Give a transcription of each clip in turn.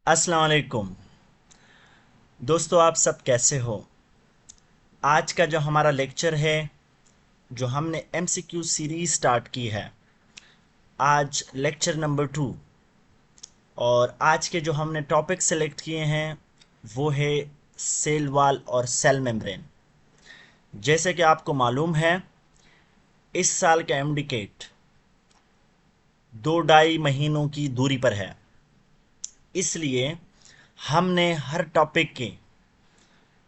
अस्सलाम वालेकुम दोस्तों, आप सब कैसे हो। आज का जो हमारा लेक्चर है, जो हमने एमसीक्यू सीरीज स्टार्ट की है, आज लेक्चर नंबर 2। और आज के जो हमने टॉपिक सेलेक्ट किए हैं वो है सेल वॉल और सेल मेम्ब्रेन। जैसे कि आपको मालूम है, इस साल का एमडीकेट 2-2.5 महीनों की दूरी पर है। इसलिए हमने हर टॉपिक के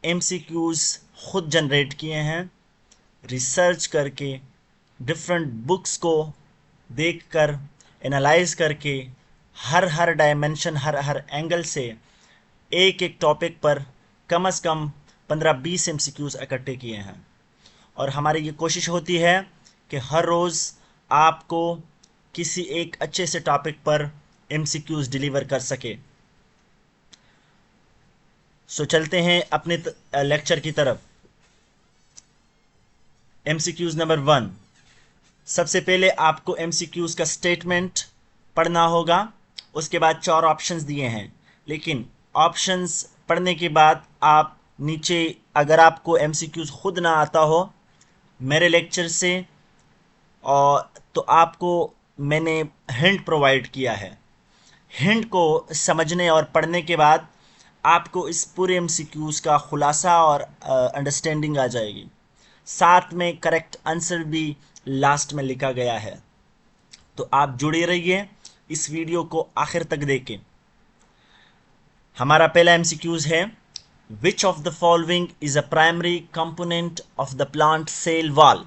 एमसीक्यूज खुद जनरेट किए हैं, रिसर्च करके, डिफरेंट बुक्स को देखकर, एनालाइज करके, हर हर डायमेंशन, हर हर एंगल से एक एक टॉपिक पर कम से कम 15-20 एमसीक्यूज इकट्ठे किए हैं। और हमारी ये कोशिश होती है कि हर रोज़ आपको किसी एक अच्छे से टॉपिक पर एमसीक्यूज डिलीवर कर सके। सो चलते हैं अपने लेक्चर की तरफ। MCQs number 1। सबसे पहले आपको एमसीक्यूज का स्टेटमेंट पढ़ना होगा। उसके बाद 4 ऑप्शंस दिए हैं, लेकिन ऑप्शंस पढ़ने के बाद आप नीचे, अगर आपको एमसीक्यूज खुद ना आता हो मेरे लेक्चर से, और तो आपको मैंने हिंट प्रोवाइड किया है। हिंट को समझने और पढ़ने के बाद आपको इस पूरे एमसीक्यूज का खुलासा और अंडरस्टैंडिंग आ जाएगी। साथ में करेक्ट आंसर भी लास्ट में लिखा गया है। तो आप जुड़े रहिए इस वीडियो को आखिर तक देखें। हमारा पहला एमसीक्यूज है, which of the following is a primary component of the plant cell wall.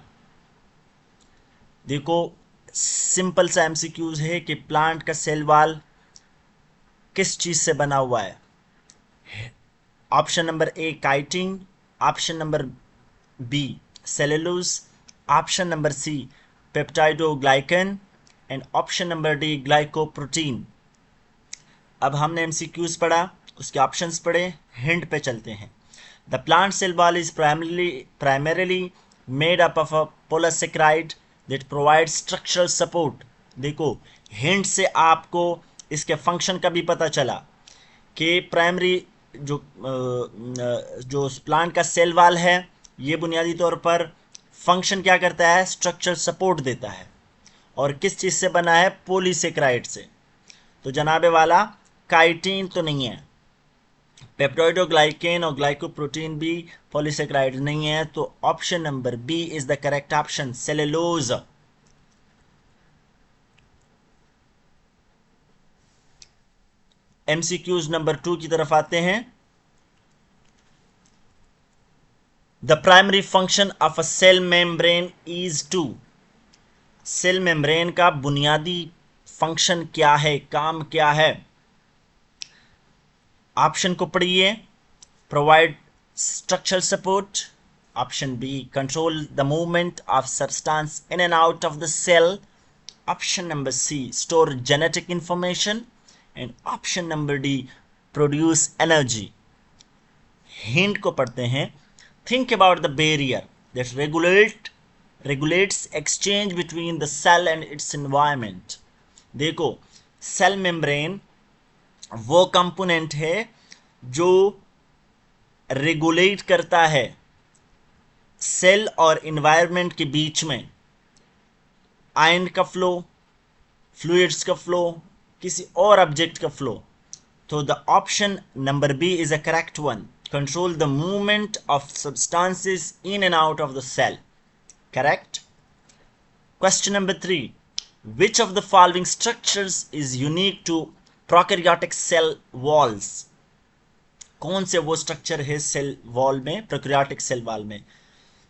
देखो, सिंपल सा एमसीक्यूज है कि प्लांट का सेल वॉल किस चीज से बना हुआ है। Option number A chitin, option number B cellulose, option number C peptidoglycan and option number D glycoprotein. अब हमने एमसीक्यूज पढ़ा, उसके ऑप्शंस पढ़े, हिंट पे चलते हैं। The plant cell wall is primarily made up of a polysaccharide that provide structural support. देखो, hint से आपको इसके फंक्शन का भी पता चला कि प्राइमरी जो प्लांट का सेल वॉल है, ये बुनियादी तौर पर फंक्शन क्या करता है, स्ट्रक्चरल सपोर्ट देता है। और किस चीज़ से बना है, पॉलीसेक्राइड से। तो जनाबे वाला काइटिन तो नहीं है, पेप्टाइडोग्लाइकेन और ग्लाइकोप्रोटीन भी पॉलीसेक्राइड नहीं है। तो option number B is the correct option, cellulose. MCQs number 2 की तरफ आते हैं। The primary function of a cell membrane is to. Cell membrane का बुनियादी फंक्शन क्या है, काम क्या है। ऑप्शन को पढ़िए। Provide structural support. Option B, control the movement of substance in and out of the cell. Option number C, store genetic information. And option number D, produce energy. Hint को पढ़ते हैं। Think about the barrier that regulates exchange between the cell and its environment. देखो, cell membrane वो component है जो regulate करता है cell और इन्वायरमेंट के बीच में आयन का फ्लो, फ्लूइड्स का फ्लो, किसी और ऑब्जेक्ट का फ्लो। तो the option number B is a correct one, control the movement of substances in and out of the cell. Correct. Question number 3, which of the following structures is unique to prokaryotic cell walls. कौन से वो structure है cell wall में, prokaryotic cell wall में,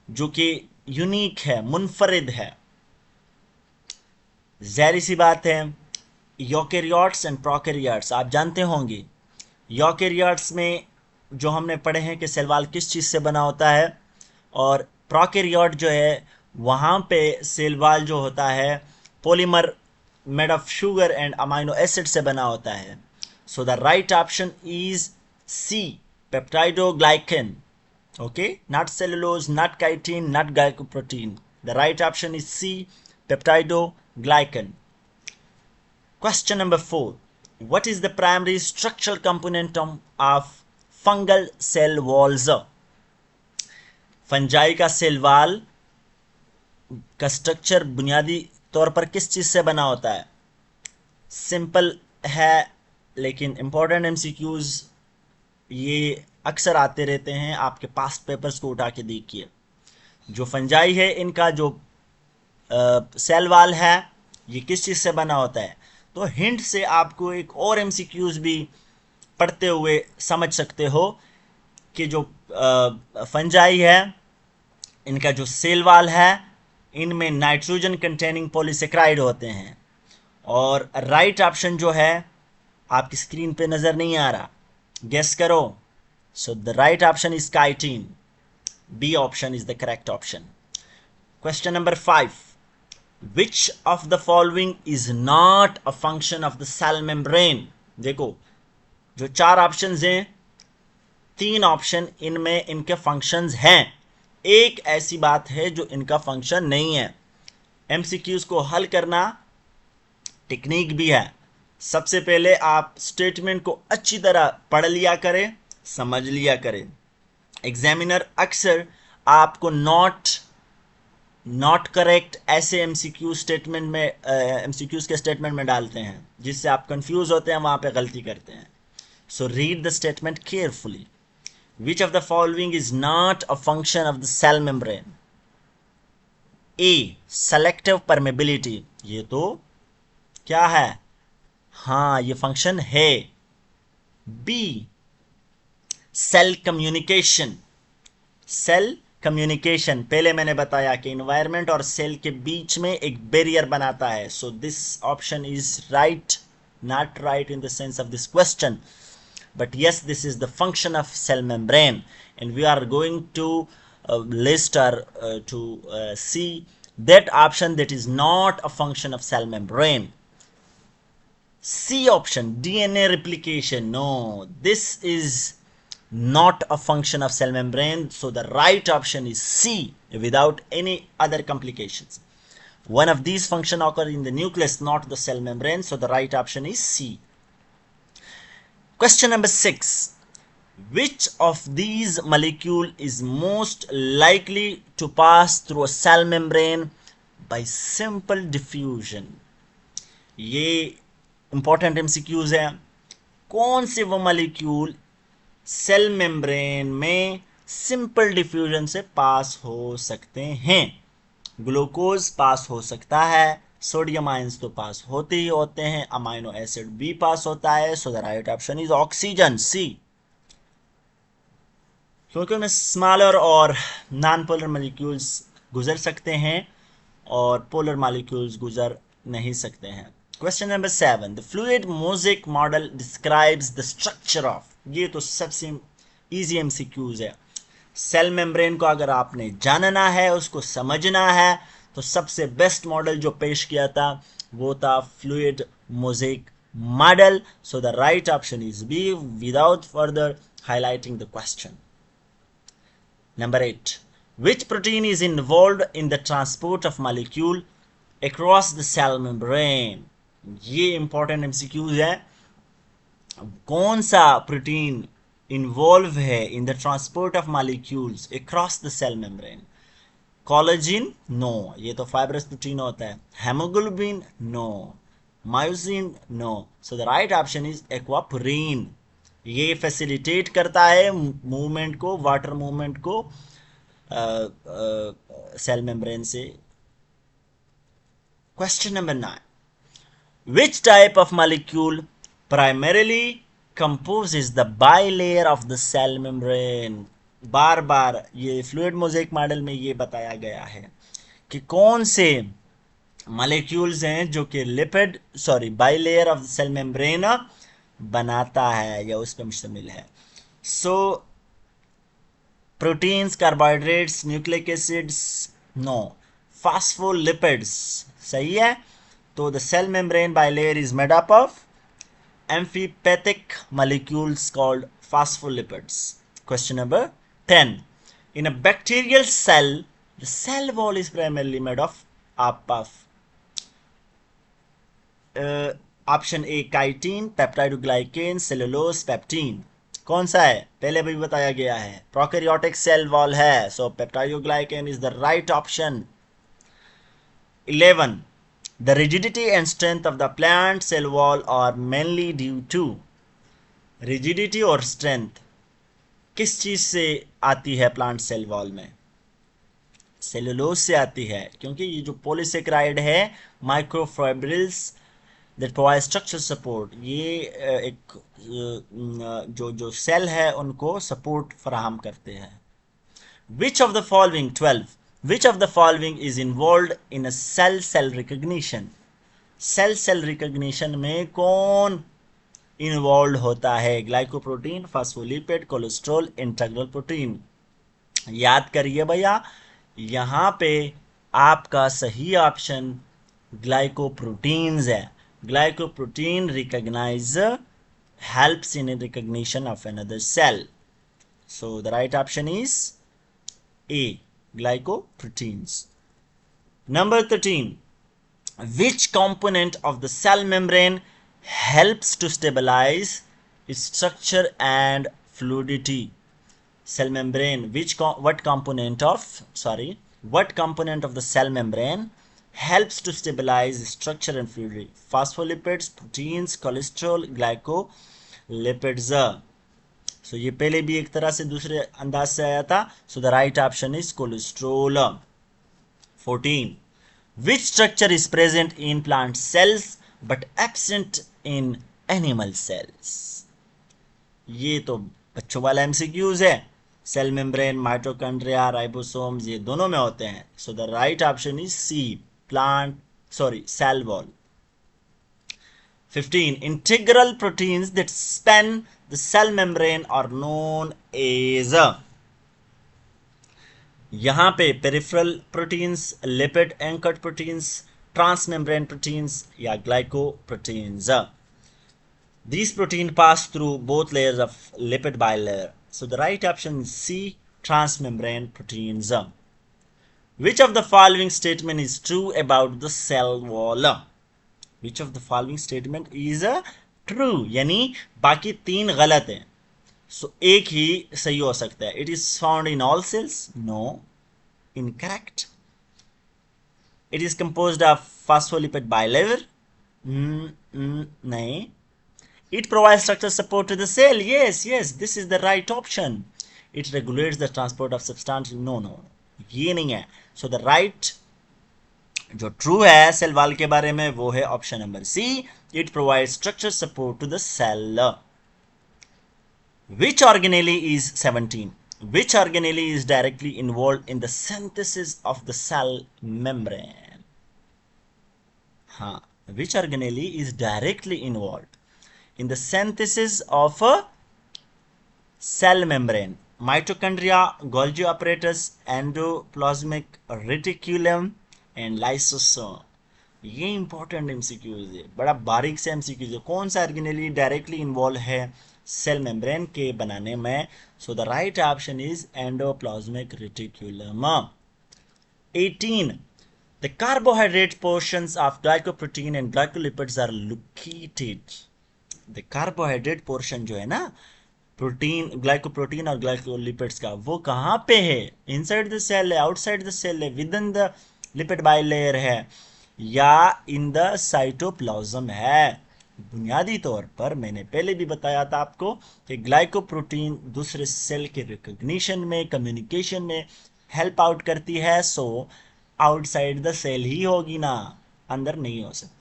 जो कि unique है, मुनफरिद है। जाहिर सी बात है, यूकेरियोट्स एंड प्रोकैरियोट्स आप जानते होंगे। यूकेरियोट्स में जो हमने पढ़े हैं कि सेल वॉल किस चीज़ से बना होता है, और प्रोकैरियोट जो है वहाँ पे सेल वॉल जो होता है polymer made of sugar and amino acid से बना होता है। So the right option is C, peptidoglycan. Okay, not cellulose, not chitin, not glycoprotein. The right option is C, peptidoglycan. Question number 4, what is the primary structural component of fungal cell walls? Fungi का cell wall का structure बुनियादी तौर पर किस चीज से बना होता है? सिंपल है, लेकिन इंपॉर्टेंट एमसीक्यूज ये अक्सर आते रहते हैं, आपके पास्ट पेपर्स को उठा के देखिए। जो फंजाई है, इनका जो सेल वाल है, ये किस चीज से बना होता है? तो हिंट से आपको एक और एमसीक्यूज भी पढ़ते हुए समझ सकते हो कि जो फंजाई है, इनका जो सेल वाल है, इनमें नाइट्रोजन कंटेनिंग पॉलीसेक्राइड होते हैं। और राइट ऑप्शन जो है आपकी स्क्रीन पे नजर नहीं आ रहा, गेस करो। So the right option is chitin. B option is the correct option. Question number 5, which of the following is not a function of the cell membrane? देखो, जो 4 ऑप्शंस हैं, 3 ऑप्शन इनमें इनके फंक्शंस हैं, एक ऐसी बात है जो इनका फंक्शन नहीं है। एमसीक्यूज को हल करना टेक्निक भी है। सबसे पहले आप स्टेटमेंट को अच्छी तरह पढ़ लिया करें, समझ लिया करें। एग्जामिनर अक्सर आपको नॉट करेक्ट ऐसे एमसीक्यू स्टेटमेंट में एमसीक्यूज के स्टेटमेंट में डालते हैं, जिससे आप कंफ्यूज होते हैं, वहां पे गलती करते हैं। So read the statement carefully. Which of the following is not a function of the cell membrane? A. Selective permeability. ये तो क्या है? हाँ, ये फंक्शन है। B. Cell communication. Cell communication, पहले मैंने बताया कि इन्वायरमेंट और सेल के बीच में एक बैरियर बनाता है। So this option is right, not right in the sense of this question. But yes, this is the function of cell membrane, and we are going to list or to see that option that is not a function of cell membrane. C option, DNA replication. No, this is not a function of cell membrane, so the right option is C, without any other complications. One of these functions occur in the nucleus, not the cell membrane, so the right option is C. Question number 6. Which of these molecule is most likely to pass through a cell membrane by simple diffusion? ये important MCQs है। कौन से वो molecule cell membrane में simple diffusion से पास हो सकते हैं? ग्लूकोज पास हो सकता है, सोडियम आयंस तो पास होते ही होते हैं, अमाइनो एसिड भी पास होता है। So the right option is oxygen, C. क्योंकि उनमें स्मॉलर और नॉन पोलर मॉलिक्यूल्स गुजर सकते हैं और पोलर मॉलिक्यूल्स गुजर नहीं सकते हैं। Question number 7, the fluid mosaic model describes the structure of. ये तो सबसे इजी एमसीक्यूज है। सेल मेम्ब्रेन को अगर आपने जानना है, उसको समझना है, तो सबसे बेस्ट मॉडल जो पेश किया था वो था fluid mosaic model. So the right option is B, without further highlighting the question. Number 8, which protein is involved in the transport of molecule across the cell membrane? ये इंपॉर्टेंट एमसीक्यूज है। कौन सा प्रोटीन इन्वॉल्व है in the transport of molecules across the cell membrane? Collagen? No, ये तो fibrous protein होता है। Haemoglobin? No. Myosin? No. So the right option is aquaporin. ये फैसिलिटेट करता है मूवमेंट को, वाटर मूवमेंट को सेल मेम्ब्रेन से। Question number 9, which type of molecule primarily composes the bilayer of the cell membrane? बार बार ये fluid mosaic model में ये बताया गया है कि कौन से मॉलिक्यूल्स हैं जो कि bilayer of the cell membrane बनाता है या उस पर मुश्तमिल है। So proteins, carbohydrates, nucleic acids? No. Phospholipids सही है। तो the cell membrane bilayer is made up of amphipathic molecules called phospholipids. Question number 10. In a bacterial cell, the cell wall is primarily made of option A chitin, peptidoglycan, cellulose, pectin. कौन सा है? पहले भी बताया गया है, prokaryotic cell wall है, so peptidoglycan is the right option. 11. The rigidity and strength of the plant cell wall are mainly due to। rigidity और strength किस चीज से आती है प्लांट सेल वॉल में? सेलुलोज से आती है, क्योंकि ये जो पॉलीसेकेराइड है microfibrils that provide structure support, ये एक जो सेल है उनको सपोर्ट फराहम करते हैं। Which of the following 12 which of the following is involve in a cell recognition? Cell recognition में कौन इन्वॉल्व होता है? Glycoprotein, phospholipid, cholesterol, integral protein. याद करिए भैया, यहां पे आपका सही ऑप्शन ग्लाइकोप्रोटीन्स है। Glycoprotein recognise helps in recognition of another cell, so the right option is A, glycoproteins. Number 13. Which component of the cell membrane helps to stabilize its structure and fluidity? Cell membrane, what component of the cell membrane helps to stabilize structure and fluidity? Phospholipids, proteins, cholesterol, glycolipids. So ये पहले भी एक तरह से दूसरे अंदाज से आया था, so the right option is cholesterol. 14. Which structure is present in plant cells but absent in animal cells? ये तो बच्चों वाला MCQs है। सेल मेम्ब्रेन, माइटोकॉन्ड्रिया, राइबोसोम्स ये दोनों में होते हैं, so the right option is C, cell wall. 15. Integral proteins that span the cell membrane are known as। यहां पे peripheral proteins, lipid anchored proteins, transmembrane proteins या glycoproteins. These proteins pass through both layers of lipid bilayer. So the right option is C, transmembrane proteins. Which of the following statement is true about the cell wall? Which of the following statement is true? यानी बाकी तीन गलत हैं, so एक ही सही हो सकता है। It is found in all cells? No. Incorrect. It is composed of phospholipid bilayer? नहीं. It provides structural support to the cell. Yes, this is the right option. It regulates the transport of substance. No, ये नहीं है। So the right जो true है cell wall के बारे में वो है option number C, it provides structural support to the cell. Which organelle is 17? Which organelle is directly involved in the synthesis of the cell membrane? हाँ, which organelle is directly involved in the synthesis of a cell membrane? Mitochondria, Golgi apparatus, endoplasmic reticulum and lysosome. ये important MCQs है, बड़ा बारीक से MCQs है। कौन सा organelle directly involve है सेल मेम्ब्रेन के बनाने में? सो the right option is endoplasmic reticulum. 18. The carbohydrate portions of glycoprotein and glycolipids are located। The carbohydrate portion जो है ना प्रोटीन, ग्लाइकोप्रोटीन और ग्लाइकोलिपिड्स का, वो कहाँ पे है? इनसाइड द सेल है, आउटसाइड द सेल है, with in the lipid bilayer है या इन द साइटोप्लाज्म है? बुनियादी तौर पर मैंने पहले भी बताया था आपको कि ग्लाइकोप्रोटीन दूसरे सेल के रिकॉग्निशन में, कम्युनिकेशन में हेल्प आउट करती है, सो आउटसाइड द सेल ही होगी ना, अंदर नहीं हो सकती।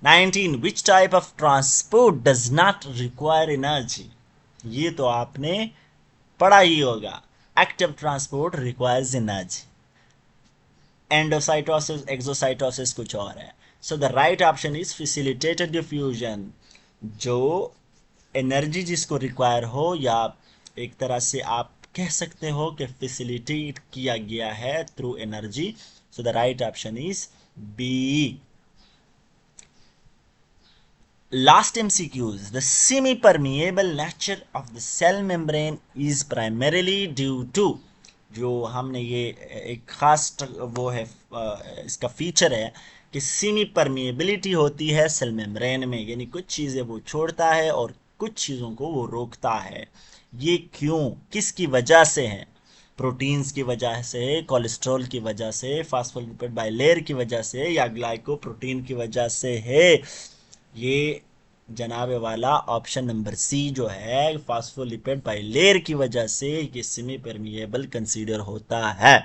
19. Which type of transport does not require energy? ये तो आपने पढ़ा ही होगा। Active transport requires energy. Endocytosis, exocytosis कुछ और है। So the right option is facilitated diffusion। जो एनर्जी जिसको रिक्वायर हो, या एक तरह से आप कह सकते हो कि फैसिलिटेट किया गया है through energy. So the right option is B. Last MCQs. The semi-permeable nature of the cell membrane is primarily due to। जो हमने ये एक खास वो है इसका फीचर है कि सीमी परमिएबिलिटी होती है सेल मेम्ब्रेन में, यानी कुछ चीज़ें वो छोड़ता है और कुछ चीज़ों को वो रोकता है। ये क्यों, किसकी वजह से है? प्रोटीन्स की वजह से, कोलेस्ट्रॉल की वजह से, फास्फोलिपिड बाइलेयर की वजह से, या ग्लाइकोप्रोटीन की वजह से है? ये जनाब वाला ऑप्शन नंबर सी जो है, फास्फोलिपिड बाइलेयर की वजह से ये सेमी परमिएबल कंसीडर होता है।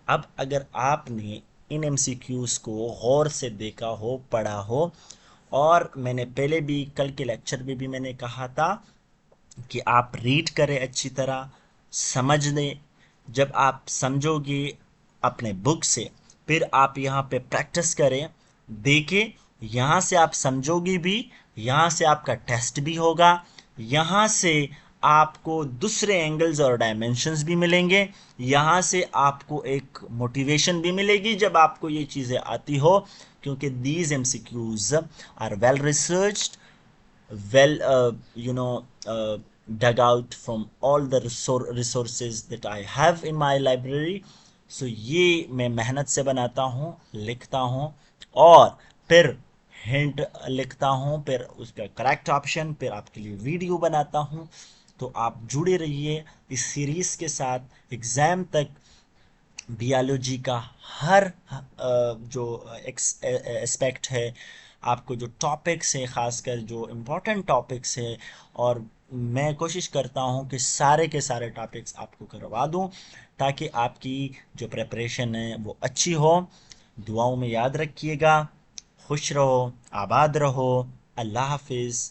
अब अगर आपने इन एमसीक्यूज को गौर से देखा हो, पढ़ा हो, और मैंने पहले भी कल के लेक्चर में भी मैंने कहा था कि आप रीड करें अच्छी तरह, समझ लें। जब आप समझोगे अपने बुक से, फिर आप यहाँ पे प्रैक्टिस करें, देखें, यहाँ से आप समझोगे भी, यहाँ से आपका टेस्ट भी होगा, यहाँ से आपको दूसरे एंगल्स और डायमेंशंस भी मिलेंगे, यहाँ से आपको एक मोटिवेशन भी मिलेगी जब आपको ये चीज़ें आती हो, क्योंकि these MCQs are well researched, well dug out from all the resources that I have in my library. So ये मैं मेहनत से बनाता हूँ, लिखता हूँ, और फिर हिंट लिखता हूँ, फिर उसका करेक्ट ऑप्शन, फिर आपके लिए वीडियो बनाता हूँ। तो आप जुड़े रहिए इस सीरीज़ के साथ। एग्ज़ाम तक बियोलॉजी का हर जो एस्पेक्ट है, आपको जो टॉपिक्स हैं, ख़ासकर जो इम्पोर्टेंट टॉपिक्स हैं, और मैं कोशिश करता हूं कि सारे के सारे टॉपिक्स आपको करवा दूं, ताकि आपकी जो प्रिपरेशन है वो अच्छी हो। दुआओं में याद रखिएगा। खुश रहो, आबाद रहो। अल्लाह हाफिज़।